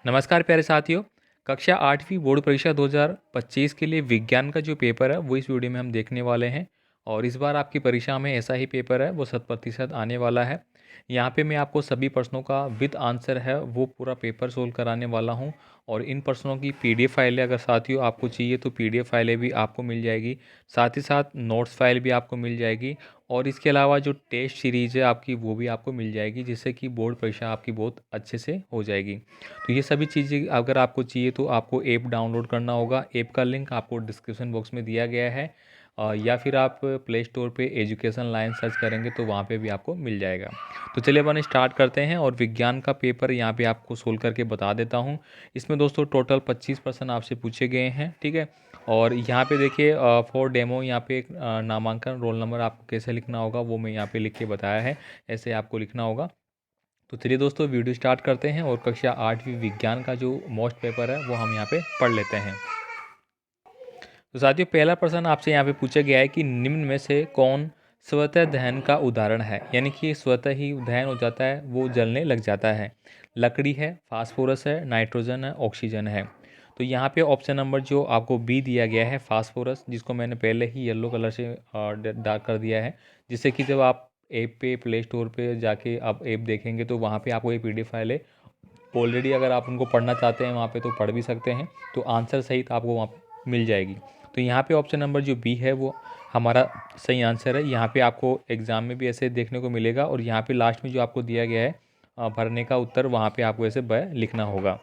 नमस्कार प्यारे साथियों। कक्षा 8वीं बोर्ड परीक्षा 2025 के लिए विज्ञान का जो पेपर है वो इस वीडियो में हम देखने वाले हैं। और इस बार आपकी परीक्षा में ऐसा ही पेपर है वो 100% आने वाला है। यहाँ पे मैं आपको सभी प्रश्नों का विद आंसर है वो पूरा पेपर सोल्व कराने वाला हूँ। और इन प्रश्नों की पीडीएफ फाइलें अगर साथियों आपको चाहिए तो पीडीएफ फाइलें भी आपको मिल जाएगी। साथ ही साथ नोट्स फाइल भी आपको मिल जाएगी। और इसके अलावा जो टेस्ट सीरीज़ है आपकी वो भी आपको मिल जाएगी, जिससे कि बोर्ड परीक्षा आपकी बहुत अच्छे से हो जाएगी। तो ये सभी चीज़ें अगर आपको चाहिए तो आपको ऐप डाउनलोड करना होगा। ऐप का लिंक आपको डिस्क्रिप्शन बॉक्स में दिया गया है। या फिर आप प्ले स्टोर पे एजुकेशन लाइन सर्च करेंगे तो वहाँ पे भी आपको मिल जाएगा। तो चलिए अपन स्टार्ट करते हैं और विज्ञान का पेपर यहाँ पे आपको सोल्व करके बता देता हूँ। इसमें दोस्तों टोटल 25 प्रश्न आपसे पूछे गए हैं, ठीक है। और यहाँ पे देखिए फॉर डेमो यहाँ पे एक नामांकन रोल नंबर आपको कैसे लिखना होगा वो मैं यहाँ पे लिख के बताया है, ऐसे आपको लिखना होगा। तो चलिए दोस्तों वीडियो स्टार्ट करते हैं और कक्षा 8वीं विज्ञान का जो मोस्ट पेपर है वो हम यहाँ पे पढ़ लेते हैं। तो साथियों पहला प्रश्न आपसे यहाँ पे पूछा गया है कि निम्न में से कौन स्वतः दहन का उदाहरण है, यानी कि स्वतः ही दहन हो जाता है, वो जलने लग जाता है। लकड़ी है, फास्फोरस है, नाइट्रोजन है, ऑक्सीजन है। तो यहाँ पे ऑप्शन नंबर जो आपको बी दिया गया है फास्फोरस, जिसको मैंने पहले ही येलो कलर से डार्क कर दिया है, जिससे कि जब आप ऐप पे प्ले स्टोर पे जाके आप ऐप देखेंगे तो वहाँ पे आपको ये पीडीएफ फाइल है ऑलरेडी, अगर आप उनको पढ़ना चाहते हैं वहाँ पे तो पढ़ भी सकते हैं। तो आंसर सहित आपको वहाँ पे मिल जाएगी। तो यहाँ पे ऑप्शन नंबर जो बी है वो हमारा सही आंसर है। यहाँ पे आपको एग्ज़ाम में भी ऐसे देखने को मिलेगा और यहाँ पे लास्ट में जो आपको दिया गया है भरने का उत्तर, वहाँ पे आपको ऐसे ब लिखना होगा।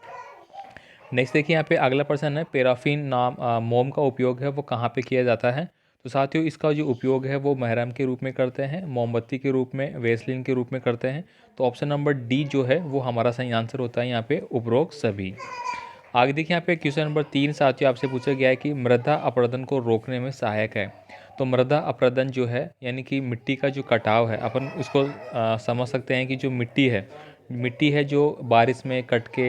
नेक्स्ट देखिए यहाँ पे अगला प्रश्न है, पैराफिन नाम मोम का उपयोग है वो कहाँ पे किया जाता है। तो साथियों इसका जो उपयोग है वो महरम के रूप में करते हैं, मोमबत्ती के रूप में, वेसलिन के रूप में करते हैं। तो ऑप्शन नंबर डी जो है वो हमारा सही आंसर होता है यहाँ पे उपरोक्त सभी। आगे देखिए यहाँ पे क्वेश्चन नंबर 3 साथियों आपसे पूछा गया है कि मृदा अपरदन को रोकने में सहायक है। तो मृदा अपरदन जो है यानी कि मिट्टी का जो कटाव है, अपन उसको समझ सकते हैं कि जो मिट्टी है जो बारिश में कट के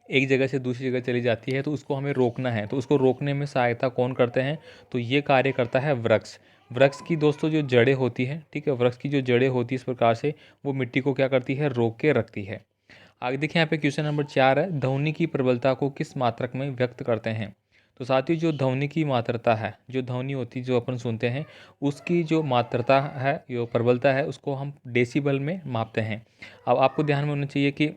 एक जगह से दूसरी जगह चली जाती है, तो उसको हमें रोकना है। तो उसको रोकने में सहायता कौन करते हैं, तो ये कार्य करता है वृक्ष। वृक्ष की दोस्तों जो जड़ें होती हैं, ठीक है, वृक्ष की जो जड़ें होती है इस प्रकार से वो मिट्टी को क्या करती है, रोक के रखती है। आगे देखिए यहाँ पे क्वेश्चन नंबर 4 है, ध्वनि की प्रबलता को किस मात्रक में व्यक्त करते हैं। तो साथियों जो ध्वनि की मात्रता है, जो ध्वनि होती है जो अपन सुनते हैं, उसकी जो मात्रता है, जो प्रबलता है, उसको हम डेसिबल में मापते हैं। अब आपको ध्यान में होना चाहिए कि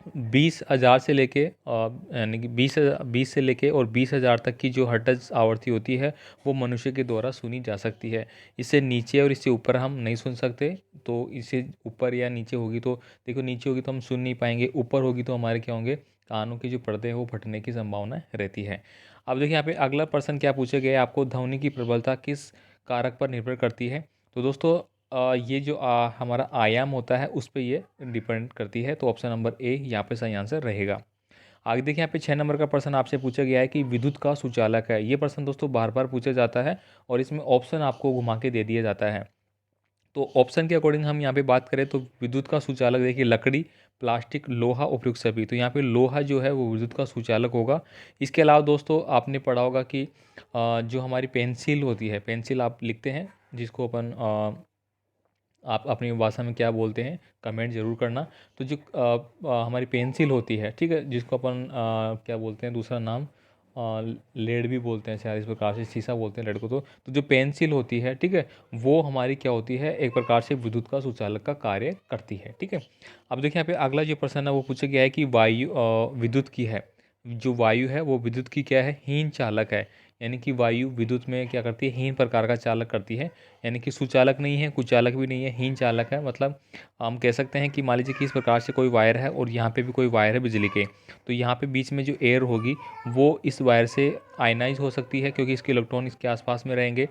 20,000 से लेके यानी कि 20 से लेके और 20,000 तक की जो हर्ट्ज आवृत्ति होती है वो मनुष्य के द्वारा सुनी जा सकती है। इससे नीचे और इससे ऊपर हम नहीं सुन सकते। तो इससे ऊपर या नीचे होगी तो देखो, नीचे होगी तो हम सुन नहीं पाएंगे, ऊपर होगी तो हमारे क्या होंगे, कानों के जो पर्दे हैं वो फटने की संभावना रहती है। अब देखिए यहाँ पे अगला प्रश्न क्या पूछा गया है, आपको ध्वनि की प्रबलता किस कारक पर निर्भर करती है। तो दोस्तों ये जो हमारा आयाम होता है उस पे ये डिपेंड करती है। तो ऑप्शन नंबर ए यहाँ पे सही आंसर रहेगा। आगे देखिए यहाँ पे 6 नंबर का प्रश्न आपसे पूछा गया है कि विद्युत का सुचालक है। ये प्रश्न दोस्तों बार बार पूछा जाता है और इसमें ऑप्शन आपको घुमा के दे दिया जाता है। तो ऑप्शन के अकॉर्डिंग हम यहाँ पे बात करें तो विद्युत का सुचालक देखिए लकड़ी, प्लास्टिक, लोहा, उपयुक्त सभी। तो यहाँ पे लोहा जो है वो विद्युत का सुचालक होगा। इसके अलावा दोस्तों आपने पढ़ा होगा कि जो हमारी पेंसिल होती है, पेंसिल आप लिखते हैं जिसको अपन आप अपनी भाषा में क्या बोलते हैं कमेंट ज़रूर करना। तो जो हमारी पेंसिल होती है, ठीक है, जिसको अपन क्या बोलते हैं दूसरा नाम, लेड भी बोलते हैं शायद, इस प्रकार से शीशा बोलते हैं लेड को। तो जो पेंसिल होती है, ठीक है, वो हमारी क्या होती है, एक प्रकार से विद्युत का सुचालक का कार्य करती है, ठीक है। अब देखिए यहाँ पे अगला जो प्रश्न है वो पूछा गया है कि वायु विद्युत की है, जो वायु है वो विद्युत की क्या है, हीन चालक है। यानी कि वायु विद्युत में क्या करती है, हीन प्रकार का चालक करती है। यानी कि सुचालक नहीं है, कुचालक भी नहीं है, हीन चालक है। मतलब हम कह सकते हैं कि मान लीजिए कि इस प्रकार से कोई वायर है और यहाँ पे भी कोई वायर है बिजली के, तो यहाँ पे बीच में जो एयर होगी वो इस वायर से आयनाइज हो सकती है, क्योंकि इसके इलेक्ट्रॉन इसके आसपास में रहेंगे,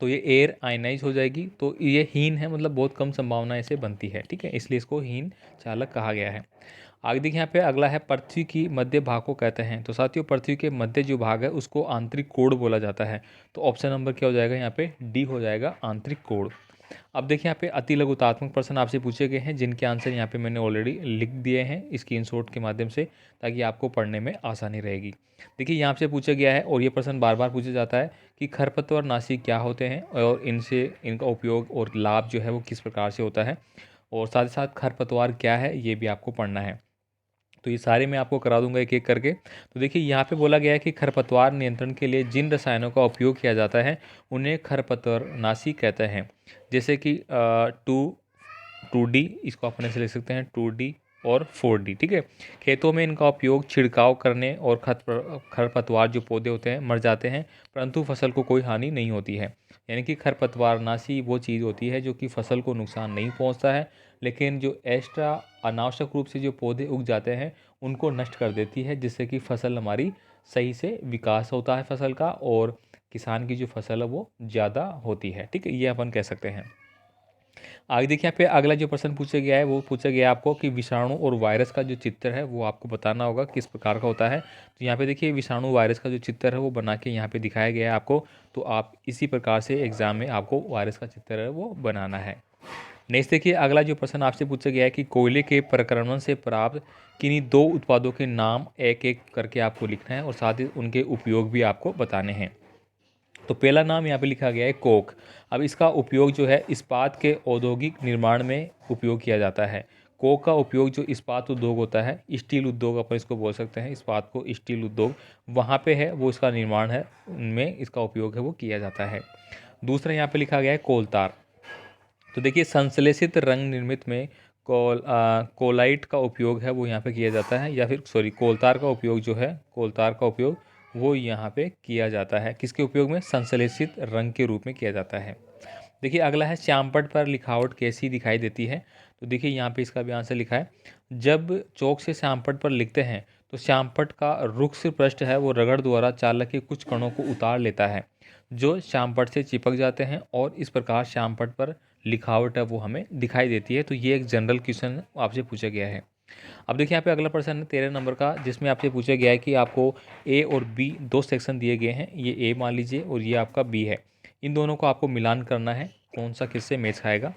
तो ये एयर आयनाइज हो जाएगी। तो ये हीन है, मतलब बहुत कम संभावना ऐसे बनती है, ठीक है, इसलिए इसको हीन चालक कहा गया है। आगे देखिए यहाँ पे अगला है, पृथ्वी की मध्य भाग को कहते हैं। तो साथियों पृथ्वी के मध्य जो भाग है उसको आंतरिक कोण बोला जाता है। तो ऑप्शन नंबर क्या हो जाएगा, यहाँ पे डी हो जाएगा, आंतरिक कोण। अब देखिए यहाँ पे अति लघुतात्मक प्रश्न आपसे पूछे गए हैं, जिनके आंसर यहाँ पे मैंने ऑलरेडी लिख दिए हैं स्क्रीनशॉट के माध्यम से, ताकि आपको पढ़ने में आसानी रहेगी। देखिए यहाँ से पूछा गया है और ये प्रश्न बार बार पूछा जाता है कि खरपतवार नाशी क्या होते हैं और इनसे इनका उपयोग और लाभ जो है वो किस प्रकार से होता है, और साथ ही साथ खरपतवार क्या है ये भी आपको पढ़ना है। तो ये सारे मैं आपको करा दूंगा एक एक करके। तो देखिए यहाँ पे बोला गया है कि खरपतवार नियंत्रण के लिए जिन रसायनों का उपयोग किया जाता है उन्हें खरपतवारनाशी कहते हैं। जैसे कि 2D, इसको अपन ऐसे लिख सकते हैं 2D और 4D, ठीक है। खेतों में इनका उपयोग छिड़काव करने और खरपतवार जो पौधे होते हैं मर जाते हैं, परंतु फसल को कोई हानि नहीं होती है। यानी कि खरपतवारनाशी वो चीज़ होती है जो कि फसल को नुकसान नहीं पहुंचता है, लेकिन जो एक्स्ट्रा अनावश्यक रूप से जो पौधे उग जाते हैं उनको नष्ट कर देती है, जिससे कि फसल हमारी सही से विकास होता है फसल का, और किसान की जो फसल है वो ज़्यादा होती है, ठीक है। ये अपन कह सकते हैं। आगे देखिए यहाँ पे अगला जो प्रश्न पूछा गया है वो पूछा गया है आपको कि विषाणु और वायरस का जो चित्र है वो आपको बताना होगा किस प्रकार का होता है। तो यहाँ पे देखिए विषाणु वायरस का जो चित्र है वो बना के यहाँ पे दिखाया गया है आपको। तो आप इसी प्रकार से एग्जाम में आपको वायरस का चित्र है वो बनाना है। नेक्स्ट देखिए अगला जो प्रश्न आपसे पूछा गया है कि कोयले के प्रक्रमण से प्राप्त किन्हीं दो उत्पादों के नाम एक एक करके आपको लिखना है, और साथ ही उनके उपयोग भी आपको बताने हैं। तो पहला नाम यहाँ पे लिखा गया है कोक। अब इसका उपयोग जो है इस्पात के औद्योगिक निर्माण में उपयोग किया जाता है। कोक का उपयोग जो इस्पात उद्योग होता है, स्टील उद्योग अपन इसको बोल सकते हैं, इस्पात को स्टील उद्योग वहाँ पे है वो इसका निर्माण है, उनमें इसका उपयोग है वो किया जाता है। दूसरा यहाँ पे लिखा गया है कोलतार। तो देखिए संश्लेषित रंग निर्मित में कोलाइट का उपयोग है वो यहाँ पे किया जाता है, या फिर सॉरी कोलतार का उपयोग जो है, कोलतार का उपयोग वो यहाँ पे किया जाता है। किसके उपयोग में? संश्लेषित रंग के रूप में किया जाता है। देखिए अगला है श्यामपट्ट पर लिखावट कैसी दिखाई देती है। तो देखिए यहाँ पे इसका भी आंसर लिखा है, जब चौक से श्यामपट्ट पर लिखते हैं तो श्यामपट्ट का रुक्ष पृष्ठ है वो रगड़ द्वारा चालक के कुछ कणों को उतार लेता है जो श्यामपट्ट से चिपक जाते हैं, और इस प्रकार श्यामपट्ट पर लिखावट है वो हमें दिखाई देती है। तो ये एक जनरल क्वेश्चन आपसे पूछा गया है। अब देखिए यहाँ पे अगला प्रश्न है 13 नंबर का, जिसमें आपसे पूछा गया है कि आपको ए और बी दो सेक्शन दिए गए हैं, ये ए मान लीजिए और ये आपका बी है। इन दोनों को आपको मिलान करना है, कौन सा किससे मैच खाएगा।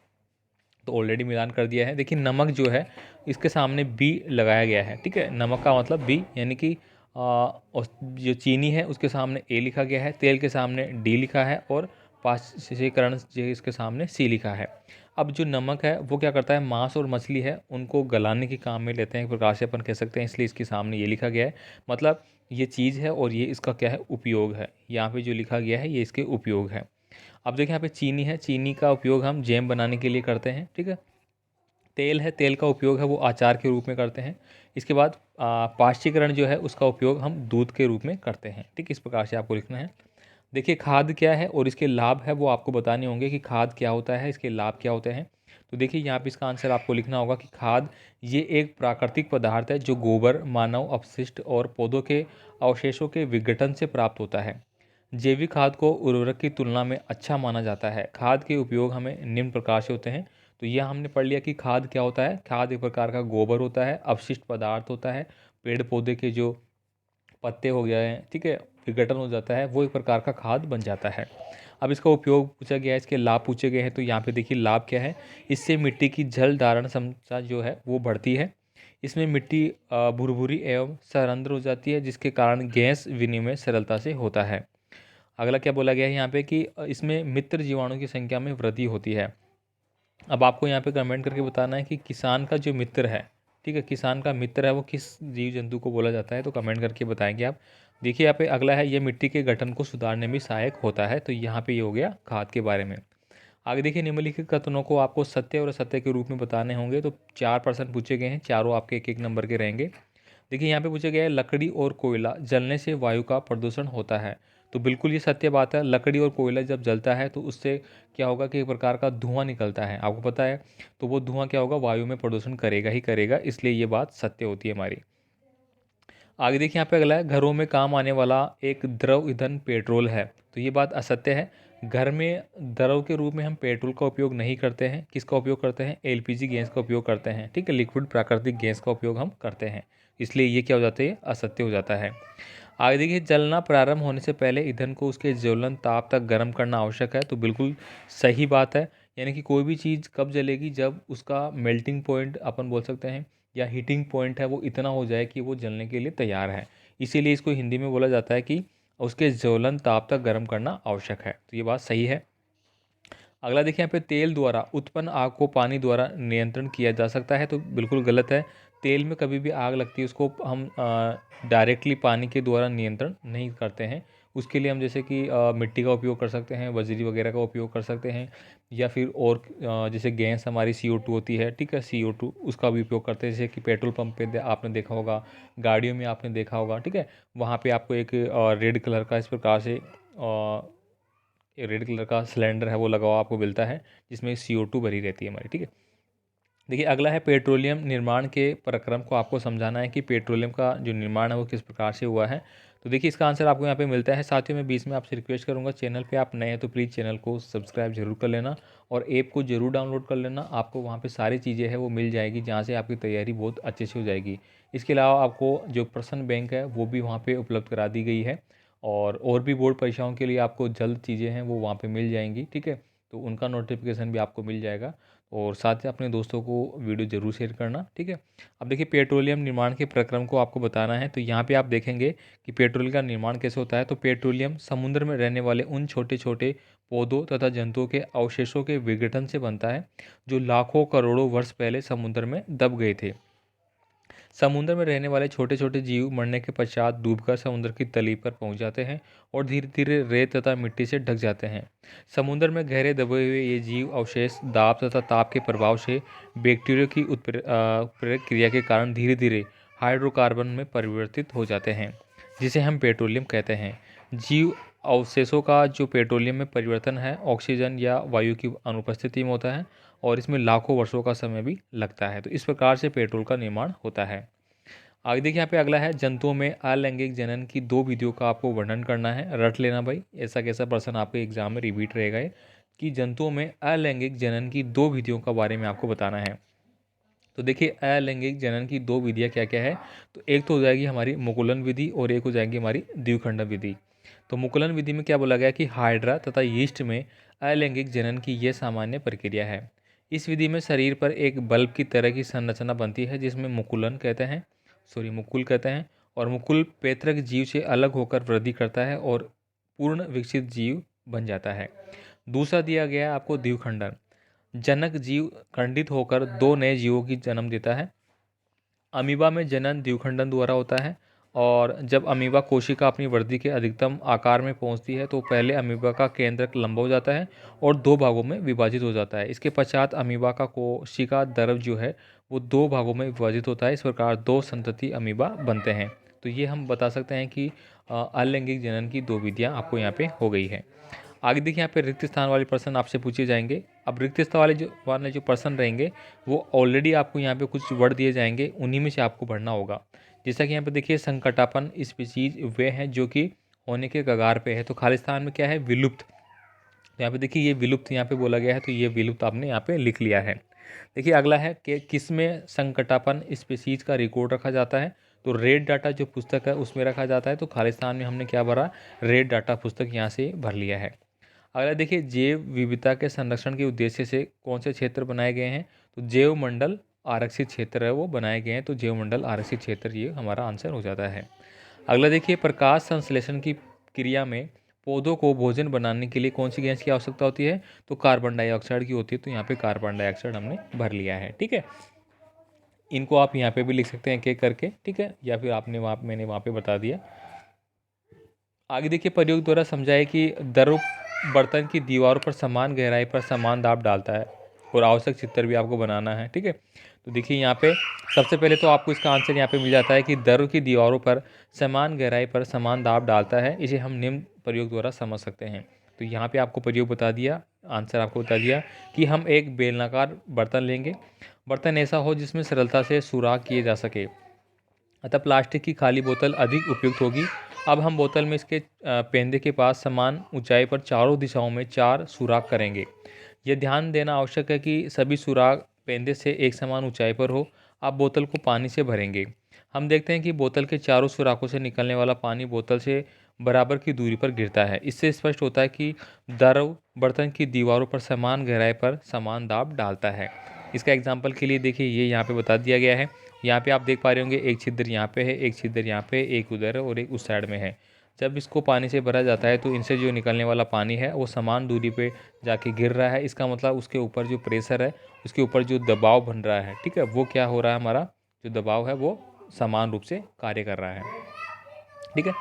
तो ऑलरेडी मिलान कर दिया है। देखिए नमक जो है इसके सामने बी लगाया गया है, ठीक है। नमक का मतलब बी, यानी कि जो चीनी है उसके सामने ए लिखा गया है, तेल के सामने डी लिखा है, और पाश्चीकरण जो इसके सामने सी लिखा है। अब जो नमक है वो क्या करता है, मांस और मछली है उनको गलाने के काम में लेते हैं, एक प्रकार से अपन कह सकते हैं, इसलिए इसके सामने ये लिखा गया है। मतलब ये चीज़ है और ये इसका क्या है, उपयोग है। यहाँ पे जो लिखा गया है ये इसके उपयोग है। अब देखिए यहाँ पे चीनी है, चीनी का उपयोग हम जैम बनाने के लिए करते हैं, ठीक है। तेल है, तेल का उपयोग है वो अचार के रूप में करते हैं। इसके बाद पाश्चीकरण जो है उसका उपयोग हम दूध के रूप में करते हैं, ठीक। इस प्रकार से आपको लिखना है। देखिए खाद क्या है और इसके लाभ है वो आपको बताने होंगे कि खाद क्या होता है, इसके लाभ क्या होते हैं। तो देखिए यहाँ पे इसका आंसर आपको लिखना होगा कि खाद ये एक प्राकृतिक पदार्थ है जो गोबर, मानव अपशिष्ट और पौधों के अवशेषों के विघटन से प्राप्त होता है। जैविक खाद को उर्वरक की तुलना में अच्छा माना जाता है। खाद के उपयोग हमें निम्न प्रकार से होते हैं। तो यह हमने पढ़ लिया कि खाद क्या होता है। खाद एक प्रकार का गोबर होता है, अपशिष्ट पदार्थ होता है, पेड़ पौधे के जो पत्ते हो गए हैं, ठीक है, विघटन हो जाता है, वो एक प्रकार का खाद बन जाता है। अब इसका उपयोग पूछा गया है, इसके लाभ पूछे गए हैं। तो यहाँ पे देखिए लाभ क्या है, इससे मिट्टी की जल धारण क्षमता जो है वो बढ़ती है। इसमें मिट्टी भुरभुरी एवं सरंध्र हो जाती है, जिसके कारण गैस विनिमय सरलता से होता है। अगला क्या बोला गया है यहाँ पे कि इसमें मित्र जीवाणु की संख्या में वृद्धि होती है। अब आपको यहाँ पे कमेंट करके बताना है कि किसान का जो मित्र है, ठीक है, किसान का मित्र है वो किस जीव जंतु को बोला जाता है, तो कमेंट करके बताएंगे आप। देखिए यहाँ पे अगला है, ये मिट्टी के गठन को सुधारने में सहायक होता है। तो यहाँ पे ये हो गया खाद के बारे में। आगे देखिए निम्नलिखित कथनों को आपको सत्य और असत्य के रूप में बताने होंगे। तो 4 प्रश्न पूछे गए हैं, चारों आपके एक एक नंबर के रहेंगे। देखिए यहाँ पे पूछा गया है लकड़ी और कोयला जलने से वायु का प्रदूषण होता है। तो बिल्कुल ये सत्य बात है। लकड़ी और कोयला जब जलता है तो उससे क्या होगा कि एक प्रकार का धुआं निकलता है, आपको पता है। तो वो धुआं क्या होगा, वायु में प्रदूषण करेगा ही करेगा, इसलिए ये बात सत्य होती है हमारी। आगे देखिए यहाँ पे अगला है, घरों में काम आने वाला एक द्रव ईंधन पेट्रोल है। तो ये बात असत्य है। घर में द्रव के रूप में हम पेट्रोल का उपयोग नहीं करते हैं। किसका उपयोग करते हैं, एलपीजी गैस का उपयोग करते हैं, ठीक है, लिक्विड प्राकृतिक गैस का उपयोग हम करते हैं। इसलिए ये क्या हो जाता है, असत्य हो जाता है। आगे देखिए जलना प्रारंभ होने से पहले ईंधन को उसके ज्वलन ताप तक गर्म करना आवश्यक है। तो बिल्कुल सही बात है। यानी कि कोई भी चीज़ कब जलेगी, जब उसका मेल्टिंग पॉइंट अपन बोल सकते हैं या हीटिंग पॉइंट है वो इतना हो जाए कि वो जलने के लिए तैयार है। इसीलिए इसको हिंदी में बोला जाता है कि उसके ज्वलन ताप तक गर्म करना आवश्यक है। तो ये बात सही है। अगला देखिए यहाँ पे तेल द्वारा उत्पन्न आग को पानी द्वारा नियंत्रण किया जा सकता है। तो बिल्कुल गलत है। तेल में कभी भी आग लगती है उसको हम डायरेक्टली पानी के द्वारा नियंत्रण नहीं करते हैं। उसके लिए हम जैसे कि मिट्टी का उपयोग कर सकते हैं, बजरी वगैरह का उपयोग कर सकते हैं, या फिर और जैसे गैस हमारी CO2 होती है, ठीक है, CO2 उसका भी उपयोग करते हैं। जैसे कि पेट्रोल पंप पे आपने देखा होगा, गाड़ियों में आपने देखा होगा, ठीक है, वहाँ पे आपको एक रेड कलर का इस प्रकार से रेड कलर का सिलेंडर है वो लगा हुआ आपको मिलता है, जिसमें CO2 भरी रहती है हमारी, ठीक है। देखिए अगला है पेट्रोलियम निर्माण के प्रक्रम को आपको समझाना है कि पेट्रोलियम का जो निर्माण है वो किस प्रकार से हुआ है। तो देखिए इसका आंसर आपको यहाँ पे मिलता है। साथियों में बीच में आपसे रिक्वेस्ट करूँगा, चैनल पे आप नए हैं तो प्लीज़ चैनल को सब्सक्राइब जरूर कर लेना और ऐप को जरूर डाउनलोड कर लेना। आपको वहाँ पे सारी चीज़ें हैं वो मिल जाएगी, जहाँ से आपकी तैयारी बहुत अच्छे से हो जाएगी। इसके अलावा आपको जो प्रश्न बैंक है वो भी वहाँ पर उपलब्ध करा दी गई है, और भी बोर्ड परीक्षाओं के लिए आपको जल्द चीज़ें हैं वो वहाँ पर मिल जाएंगी, ठीक है। तो उनका नोटिफिकेशन भी आपको मिल जाएगा, और साथ ही अपने दोस्तों को वीडियो ज़रूर शेयर करना, ठीक है। अब देखिए पेट्रोलियम निर्माण के प्रक्रम को आपको बताना है। तो यहाँ पे आप देखेंगे कि पेट्रोल का निर्माण कैसे होता है। तो पेट्रोलियम समुद्र में रहने वाले उन छोटे छोटे पौधों तथा जंतुओं के अवशेषों के विघटन से बनता है, जो लाखों करोड़ों वर्ष पहले समुद्र में दब गए थे। समुद्र में रहने वाले छोटे छोटे जीव मरने के पश्चात डूबकर समुद्र की तली पर पहुंच जाते हैं और धीरे धीरे रेत तथा मिट्टी से ढक जाते हैं। समुद्र में गहरे दबे हुए ये जीव अवशेष दाब तथा ताप के प्रभाव से बैक्टीरिया की उत्प्रेरक क्रिया के कारण धीरे धीरे हाइड्रोकार्बन में परिवर्तित हो जाते हैं, जिसे हम पेट्रोलियम कहते हैं। जीव अवशेषों का जो पेट्रोलियम में परिवर्तन है ऑक्सीजन या वायु की अनुपस्थिति में होता है, और इसमें लाखों वर्षों का समय भी लगता है। तो इस प्रकार से पेट्रोल का निर्माण होता है। आगे देखिए यहाँ पे अगला है, जंतुओं में अलैंगिक जनन की 2 विधियों का आपको वर्णन करना है। रट लेना भाई, ऐसा कैसा प्रश्न आपके एग्जाम में रिपीट रहेगा ये, कि जंतुओं में अलैंगिक जनन की 2 विधियों का बारे में आपको बताना है। तो देखिए अलैंगिक जनन की 2 विधियाँ क्या क्या है। तो एक तो हो जाएगी हमारी मुकुलन विधि और एक हो जाएगी हमारी द्विखंडन विधि। तो मुकुलन विधि में क्या बोला गया कि हाइड्रा तथा यीस्ट में अलैंगिक जनन की यह सामान्य प्रक्रिया है। इस विधि में शरीर पर एक बल्ब की तरह की संरचना बनती है, जिसमें मुकुल कहते हैं, और मुकुल पैतृक जीव से अलग होकर वृद्धि करता है और पूर्ण विकसित जीव बन जाता है। दूसरा दिया गया है आपको द्विखंडन। जनक जीव खंडित होकर 2 नए जीवों की जन्म देता है। अमीबा में जनन द्विखंडन द्वारा होता है, और जब अमीबा कोशिका अपनी वृद्धि के अधिकतम आकार में पहुंचती है तो पहले अमीबा का केंद्रक लंबा हो जाता है और 2 भागों में विभाजित हो जाता है। इसके पश्चात अमीबा का कोशिका द्रव जो है वो 2 भागों में विभाजित होता है। इस प्रकार 2 संतति अमीबा बनते हैं। तो ये हम बता सकते हैं कि अलैंगिक जनन की 2 विधियाँ आपको यहाँ पे हो गई है। आगे देखिए यहाँ पे रिक्त स्थान वाले प्रश्न आपसे पूछे जाएंगे। अब रिक्त स्थान वाले जो प्रश्न रहेंगे वो ऑलरेडी आपको यहाँ पे कुछ वर्ड दिए जाएंगे, उन्हीं में से आपको पढ़ना होगा। जैसा कि यहाँ पे देखिए संकटापन स्पीशीज वे हैं जो कि होने के कगार पे है। तो खालिस्तान में क्या है, विलुप्त। तो यहाँ पे देखिए ये विलुप्त यहाँ पे बोला गया है, तो ये विलुप्त आपने यहाँ पे लिख लिया है। देखिए अगला है कि किस में संकटापन स्पीशीज का रिकॉर्ड रखा जाता है। तो रेड डाटा जो पुस्तक है उसमें रखा जाता है। तो खालिस्तान में हमने क्या भरा, रेड डाटा पुस्तक यहाँ से भर लिया है। अगला देखिए जैव विविधता के संरक्षण के उद्देश्य से कौन से क्षेत्र बनाए गए हैं। तो जैव मंडल आरक्षित क्षेत्र है वो बनाए गए हैं। तो जैव मंडल आरक्षित क्षेत्र ये हमारा आंसर हो जाता है। अगला देखिए प्रकाश संश्लेषण की क्रिया में पौधों को भोजन बनाने के लिए कौन सी गैस की आवश्यकता होती है। तो कार्बन डाइऑक्साइड की होती है। तो यहाँ पे कार्बन डाइऑक्साइड हमने भर लिया है, ठीक है। इनको आप यहाँ पे भी लिख सकते हैं एक एक करके, ठीक है, या फिर मैंने वहाँ पे बता दिया। आगे देखिए प्रयोग द्वारा समझाए कि द्रव बर्तन की दीवारों पर समान गहराई पर समान दाब डालता है, और आवश्यक चित्र भी आपको बनाना है, ठीक है। तो देखिए यहाँ पे सबसे पहले तो आपको इसका आंसर यहाँ पे मिल जाता है कि द्रव की दीवारों पर समान गहराई पर समान दाब डालता है। इसे हम निम्न प्रयोग द्वारा समझ सकते हैं। तो यहाँ पे आपको प्रयोग बता दिया, आंसर आपको बता दिया कि हम एक बेलनाकार बर्तन लेंगे। बर्तन ऐसा हो जिसमें सरलता से सुराख किए जा सके, अतः प्लास्टिक की खाली बोतल अधिक उपयुक्त होगी। अब हम बोतल में इसके पेंदे के पास समान ऊंचाई पर चारों दिशाओं में 4 सुराख करेंगे। यह ध्यान देना आवश्यक है कि सभी सुराख पेंदे से एक समान ऊंचाई पर हो। अब बोतल को पानी से भरेंगे। हम देखते हैं कि बोतल के चारों सुराखों से निकलने वाला पानी बोतल से बराबर की दूरी पर गिरता है। इससे स्पष्ट होता है कि द्रव बर्तन की दीवारों पर समान गहराई पर समान दाब डालता है। इसका एग्जाम्पल के लिए देखिए ये यहाँ पे बता दिया गया है। यहाँ पे आप देख पा रहे होंगे एक छिद्र यहाँ पे है, एक छिद्र यहाँ पे, एक उधर है और एक उस साइड में है। जब इसको पानी से भरा जाता है तो इनसे जो निकलने वाला पानी है वो समान दूरी पे जाके गिर रहा है। इसका मतलब उसके ऊपर जो प्रेशर है, उसके ऊपर जो दबाव बन रहा है, ठीक है, वो क्या हो रहा है, हमारा जो दबाव है वो समान रूप से कार्य कर रहा है। ठीक है,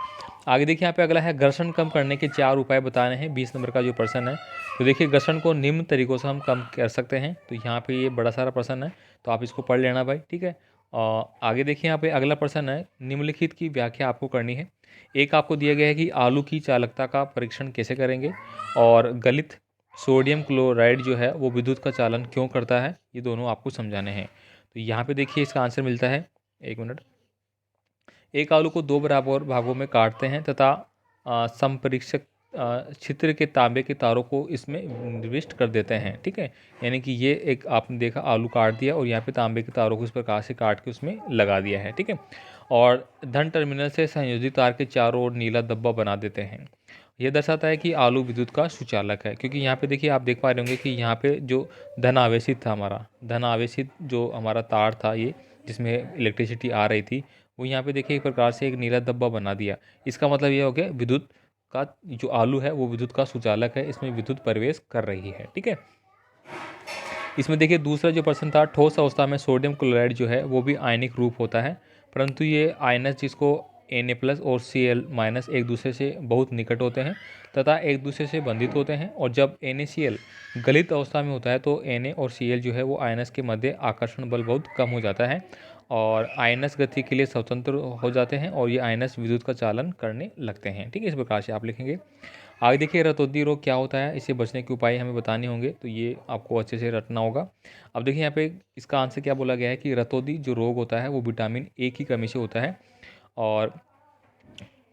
आगे देखिए यहाँ पे अगला है घर्षण कम करने के 4 उपाय बताने हैं। 20 नंबर का जो प्रश्न है, तो देखिए घर्षण को निम्न तरीकों से हम कम कर सकते हैं। तो यहाँ पे ये बड़ा सारा प्रश्न है, तो आप इसको पढ़ लेना भाई। ठीक है, और आगे देखिए यहाँ पे अगला प्रश्न है, निम्नलिखित की व्याख्या आपको करनी है। एक आपको दिया गया है कि आलू की चालकता का परीक्षण कैसे करेंगे, और गलित सोडियम क्लोराइड जो है वो विद्युत का चालन क्यों करता है, ये दोनों आपको समझाने हैं। तो यहाँ पे देखिए इसका आंसर मिलता है, एक मिनट। एक आलू को 2 बराबर भागों में काटते हैं तथा संपरीक्षक छिद्र के तांबे के तारों को इसमें निविष्ट कर देते हैं। ठीक है, यानी कि ये एक आपने देखा आलू काट दिया और यहाँ पे तांबे के तारों को इस प्रकार से काट के उसमें लगा दिया है। ठीक है, और धन टर्मिनल से संयोजित तार के चारों ओर नीला धब्बा बना देते हैं। यह दर्शाता है कि आलू विद्युत का सुचालक है, क्योंकि यहाँ पे देखिए आप देख पा रहे होंगे कि यहाँ पे जो धन आवेशित था, हमारा धन आवेशित जो हमारा तार था ये, जिसमें इलेक्ट्रिसिटी आ रही थी, वो यहाँ पे देखिए एक प्रकार से एक नीला धब्बा बना दिया। इसका मतलब ये हो गया विद्युत का जो आलू है वो विद्युत का सुचालक है, इसमें विद्युत प्रवेश कर रही है। ठीक है, इसमें देखिए दूसरा जो प्रश्न था, ठोस अवस्था में सोडियम क्लोराइड जो है वो भी आयनिक रूप होता है, परंतु ये आयनस जिसको Na+ और Cl- एक दूसरे से बहुत निकट होते हैं तथा एक दूसरे से बंधित होते हैं, और जब NaCl गलित अवस्था में होता है तो Na और Cl जो है वो आयनस के मध्य आकर्षण बल बहुत कम हो जाता है और आयनस गति के लिए स्वतंत्र हो जाते हैं, और ये आयनस विद्युत का चालन करने लगते हैं। ठीक है, इस प्रकार से आप लिखेंगे। आगे देखिए रतौंधी रोग क्या होता है, इससे बचने के उपाय हमें बताने होंगे, तो ये आपको अच्छे से रटना होगा। अब देखिए यहाँ पे इसका आंसर क्या बोला गया है कि रतौंधी जो रोग होता है वो विटामिन ए की कमी से होता है, और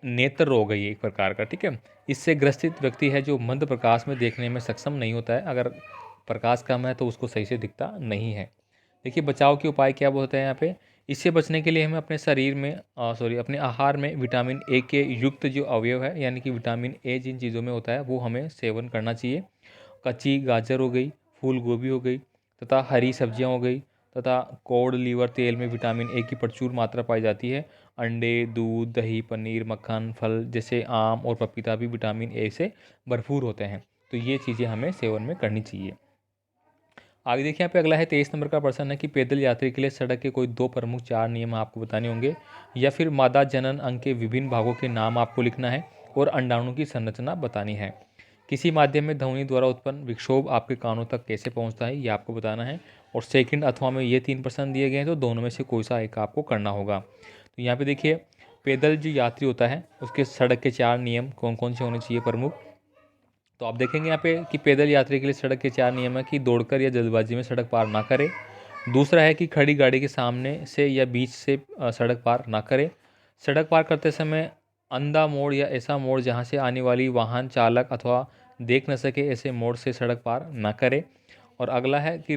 नेत्र रोग है ये एक प्रकार का। ठीक है, इससे ग्रसित व्यक्ति है जो मंद प्रकाश में देखने में सक्षम नहीं होता है, अगर प्रकाश कम है तो उसको सही से दिखता नहीं है। देखिए बचाव के उपाय क्या होते हैं यहाँ पे, इससे बचने के लिए हमें अपने शरीर में अपने आहार में विटामिन ए के युक्त जो अवयव है, यानी कि विटामिन ए जिन चीज़ों में होता है वो हमें सेवन करना चाहिए। कच्ची गाजर हो गई, फूल गोभी हो गई तथा हरी सब्जियां हो गई, तथा कोड लीवर तेल में विटामिन ए की प्रचुर मात्रा पाई जाती है। अंडे, दूध, दही, पनीर, मक्खन, फल जैसे आम और पपीता भी विटामिन ए से भरपूर होते हैं, तो ये चीज़ें हमें सेवन में करनी चाहिए। आगे देखिए यहाँ पे अगला है 23 नंबर का प्रश्न है कि पैदल यात्री के लिए सड़क के कोई 2 प्रमुख 4 नियम आपको बताने होंगे, या फिर मादा जनन अंग के विभिन्न भागों के नाम आपको लिखना है और अंडाणु की संरचना बतानी है। किसी माध्यम में ध्वनि द्वारा उत्पन्न विक्षोभ आपके कानों तक कैसे पहुंचता है ये आपको बताना है, और सेकंड अथवा में ये 3 प्रश्न दिए गए हैं, तो दोनों में से कोई सा एक आपको करना होगा। तो यहाँ पे देखिए पैदल जो यात्री होता है उसके सड़क के 4 नियम कौन कौन से होने चाहिए प्रमुख, तो आप देखेंगे यहाँ पे कि पैदल यात्री के लिए सड़क के 4 नियम है कि दौड़कर या जल्दबाजी में सड़क पार ना करे। दूसरा है कि खड़ी गाड़ी के सामने से या बीच से सड़क पार ना करे। सड़क पार करते समय अंधा मोड़ या ऐसा मोड़ जहाँ से आने वाली वाहन चालक अथवा देख न सके ऐसे मोड़ से सड़क पार ना करे। और अगला है कि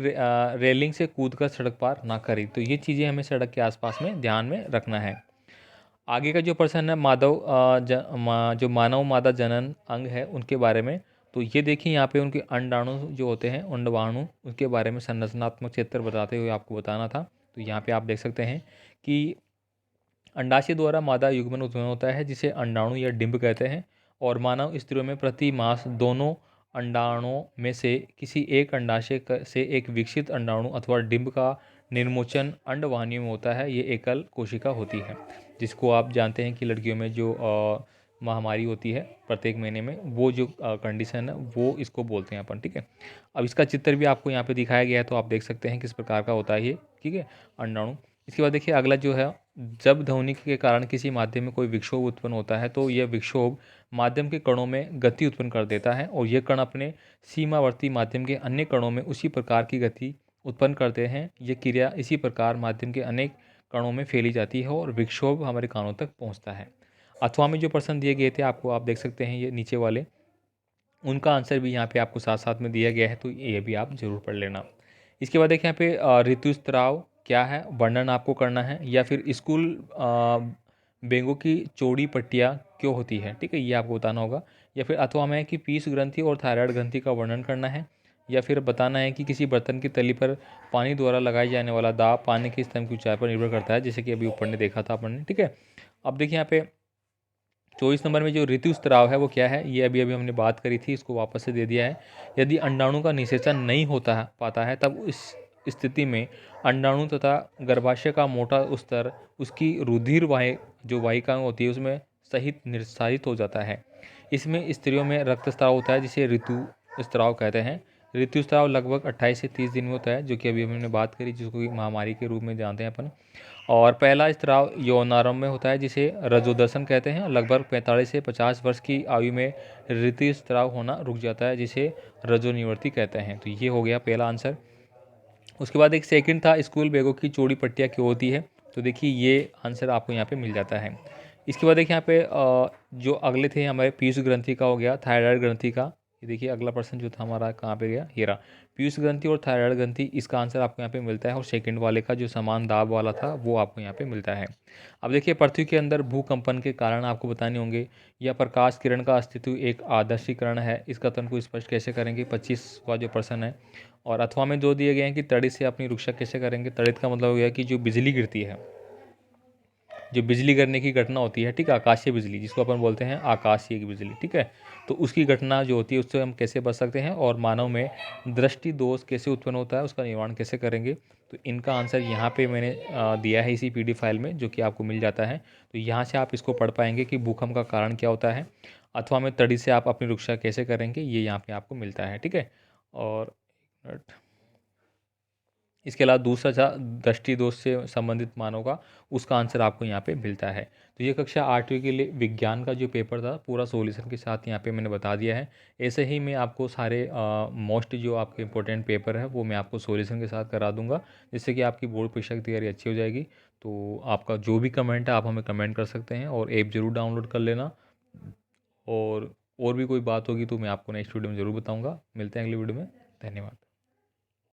रेलिंग से कूदकर सड़क पार ना करे। तो ये चीज़ें हमें सड़क के आसपास में ध्यान में रखना है। आगे का जो प्रश्न है जो मानव मादा जनन अंग है उनके बारे में, तो ये देखिए यहाँ पे उनके अंडाणु जो होते हैं अंडवाणु, उनके बारे में संरचनात्मक चित्र बताते हुए आपको बताना था। तो यहाँ पे आप देख सकते हैं कि अंडाशय द्वारा मादा युग्मन उत्पन्न होता है जिसे अंडाणु या डिंब कहते हैं, और मानव स्त्रियों में प्रति मास दोनों अंडाणुओं में से किसी एक अंडाशय से एक विकसित अंडाणु अथवा डिंब का निर्मोचन अंडवाहिनियों में होता है। ये एकल कोशिका होती है, जिसको आप जानते हैं कि लड़कियों में जो महामारी होती है प्रत्येक महीने में, वो जो कंडीशन है वो इसको बोलते हैं अपन। ठीक है, अब इसका चित्र भी आपको यहाँ पे दिखाया गया है, तो आप देख सकते हैं किस प्रकार का होता है ये। ठीक है, अंडाणु। इसके बाद देखिए अगला जो है, जब ध्वनि के कारण किसी माध्यम में कोई विक्षोभ उत्पन्न होता है तो यह विक्षोभ माध्यम के कणों में गति उत्पन्न कर देता है, और यह कण अपने सीमावर्ती माध्यम के अन्य कणों में उसी प्रकार की गति उत्पन्न करते हैं। यह क्रिया इसी प्रकार माध्यम के अनेक कणों में फैली जाती है और विक्षोभ हमारे कानों तक पहुंचता है। अथवा में जो प्रश्न दिए गए थे आपको, आप देख सकते हैं ये नीचे वाले, उनका आंसर भी यहाँ पे आपको साथ साथ में दिया गया है, तो ये भी आप जरूर पढ़ लेना। इसके बाद देखिए यहाँ पे ऋतुस्राव क्या है वर्णन आपको करना है, या फिर स्कूल बेंगों की चौड़ी पट्टियाँ क्यों होती है। ठीक है, ये आपको बताना होगा। या फिर अथवा में है कि पीस ग्रंथि और थायराइड ग्रंथि का वर्णन करना है, या फिर बताना है कि किसी बर्तन की तली पर पानी द्वारा लगाई जाने वाला दाब पानी के स्तर की ऊंचाई पर निर्भर करता है, जैसे कि अभी ऊपर ने देखा था अपन ने। ठीक है, अब देखिए यहाँ पे 24 नंबर में जो ऋतुस्राव है वो क्या है, ये अभी अभी हमने बात करी थी, इसको वापस से दे दिया है। यदि अंडाणु का निषेचन नहीं होता है पाता है तब स्थिति में अंडाणु तथा गर्भाशय का मोटा स्तर उसकी रुधिर जो वाहिकाएं होती है उसमें सहित निस्सारित हो जाता है। इसमें स्त्रियों में रक्तस्राव होता है जिसे ऋतुस्राव कहते हैं। ऋतुस्राव लगभग 28 से 30 दिन में होता है, जो कि अभी हमने बात करी, जिसको कि महामारी के रूप में जानते हैं अपन। और पहला स्राव यौनारंभ में होता है जिसे रजोदर्शन कहते हैं। लगभग 45 से 50 वर्ष की आयु में ऋतुस्राव होना रुक जाता है जिसे रजोनिवृत्ति कहते हैं। तो ये हो गया पहला आंसर। उसके बाद एक सेकंड था, स्कूल बैगों की चौड़ी पट्टियाँ क्यों होती है। तो देखिए ये आंसर आपको यहाँ पे मिल जाता है। इसके बाद देखिए यहाँ पे जो अगले थे हमारे पीयूष ग्रंथि का हो गया, थायराइड ग्रंथि का। ये देखिए अगला प्रश्न जो था हमारा कहाँ पे गया, ये रहा। पीयूष ग्रंथि और थायराइड ग्रंथि, इसका आंसर आपको यहाँ पे मिलता है। और सेकंड वाले का जो समान दाब वाला था वो आपको यहाँ पे मिलता है। अब देखिए पृथ्वी के अंदर भूकंपन के कारण आपको बताने होंगे, या प्रकाश किरण का अस्तित्व एक आदर्शीकरण है, इस कथन को स्पष्ट कैसे करेंगे, 25वां जो प्रश्न है। और अथवा में जो दिए गए हैं कि तड़ित से अपनी रक्षा कैसे करेंगे। तड़ित का मतलब हो गया कि जो बिजली गिरती है, जो बिजली गिरने की घटना होती है, ठीक है, आकाशीय बिजली जिसको अपन बोलते हैं आकाशीय बिजली, ठीक है। तो उसकी घटना जो होती है उससे हम कैसे बच सकते हैं, और मानव में दृष्टि दोष कैसे उत्पन्न होता है, उसका निवारण कैसे करेंगे। तो इनका आंसर यहाँ पे मैंने दिया है इसी PDF फाइल में, जो कि आपको मिल जाता है। तो यहाँ से आप इसको पढ़ पाएंगे कि भूकंप का कारण क्या होता है, अथवा में तड़ी से आप अपनी रक्षा कैसे करेंगे, ये यहाँ पे आपको मिलता है, ठीक है। और इसके अलावा दूसरा था दृष्टि दोष से संबंधित मानव का, उसका आंसर आपको यहाँ पे मिलता है। तो ये कक्षा 8वीं के लिए विज्ञान का जो पेपर था पूरा सॉल्यूशन के साथ यहाँ पे मैंने बता दिया है। ऐसे ही मैं आपको सारे मोस्ट जो आपके इंपॉर्टेंट पेपर है वो मैं आपको सॉल्यूशन के साथ करा दूंगा, जिससे कि आपकी बोर्ड परीक्षा की तैयारी अच्छी हो जाएगी। तो आपका जो भी कमेंट है आप हमें कमेंट कर सकते हैं, और ऐप ज़रूर डाउनलोड कर लेना। और भी कोई बात होगी तो मैं आपको नेक्स्ट वीडियो में ज़रूर बताऊँगा। मिलते हैं अगली वीडियो में। धन्यवाद।